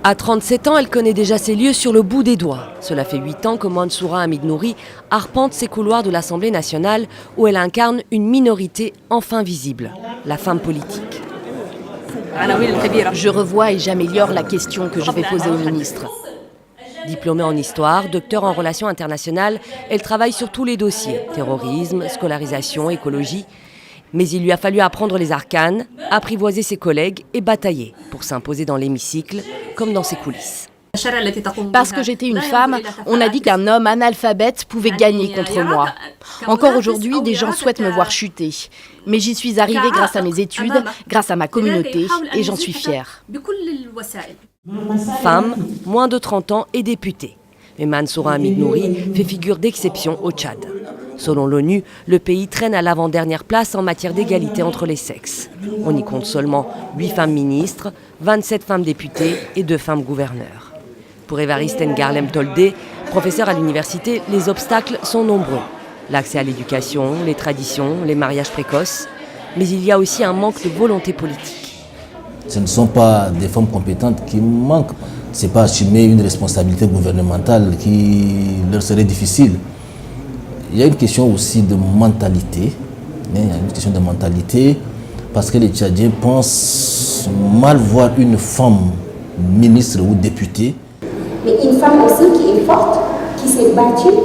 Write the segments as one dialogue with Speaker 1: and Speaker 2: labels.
Speaker 1: À 37 ans, elle connaît déjà ses lieux sur le bout des doigts. Cela fait 8 ans que Mansoura Hamid Nouri arpente ces couloirs de l'Assemblée nationale où elle incarne une minorité enfin visible, la femme politique.
Speaker 2: Je revois et j'améliore la question que je vais poser au ministre.
Speaker 1: Diplômée en histoire, docteur en relations internationales, elle travaille sur tous les dossiers, terrorisme, scolarisation, écologie. Mais il lui a fallu apprendre les arcanes, apprivoiser ses collègues et batailler pour s'imposer dans l'hémicycle comme dans ses coulisses.
Speaker 2: Parce que j'étais une femme, on a dit qu'un homme analphabète pouvait gagner contre moi. Encore aujourd'hui, des gens souhaitent me voir chuter. Mais j'y suis arrivée grâce à mes études, grâce à ma communauté, et j'en suis fière.
Speaker 1: Femme, moins de 30 ans et députée. Mais Mansoura Hamid Nouri fait figure d'exception au Tchad. Selon l'ONU, le pays traîne à l'avant-dernière place en matière d'égalité entre les sexes. On y compte seulement 8 femmes ministres, 27 femmes députées et 2 femmes gouverneurs. Pour Évariste Ngarlem Toldé, professeur à l'université, les obstacles sont nombreux. L'accès à l'éducation, les traditions, les mariages précoces. Mais il y a aussi un manque de volonté politique.
Speaker 3: Ce ne sont pas des femmes compétentes qui manquent. Ce n'est pas assumer une responsabilité gouvernementale qui leur serait difficile. Il y a une question aussi de mentalité. Il y a une question de mentalité parce que les Tchadiens pensent mal voir une femme ministre ou députée.
Speaker 4: Mais une femme aussi qui est forte, qui s'est battue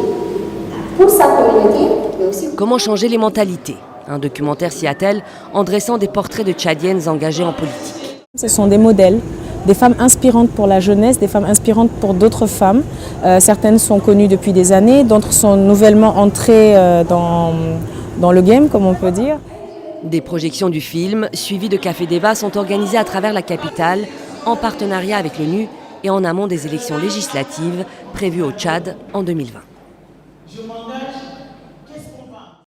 Speaker 4: pour sa communauté. Mais aussi...
Speaker 1: Comment changer les mentalités? Un documentaire s'y attelle en dressant des portraits de Tchadiennes engagées en politique.
Speaker 5: Ce sont des modèles, des femmes inspirantes pour la jeunesse, des femmes inspirantes pour d'autres femmes. Certaines sont connues depuis des années, d'autres sont nouvellement entrées dans le game, comme on peut dire.
Speaker 1: Des projections du film, suivies de cafés-débats, sont organisées à travers la capitale, en partenariat avec l'ONU et en amont des élections législatives prévues au Tchad en 2020.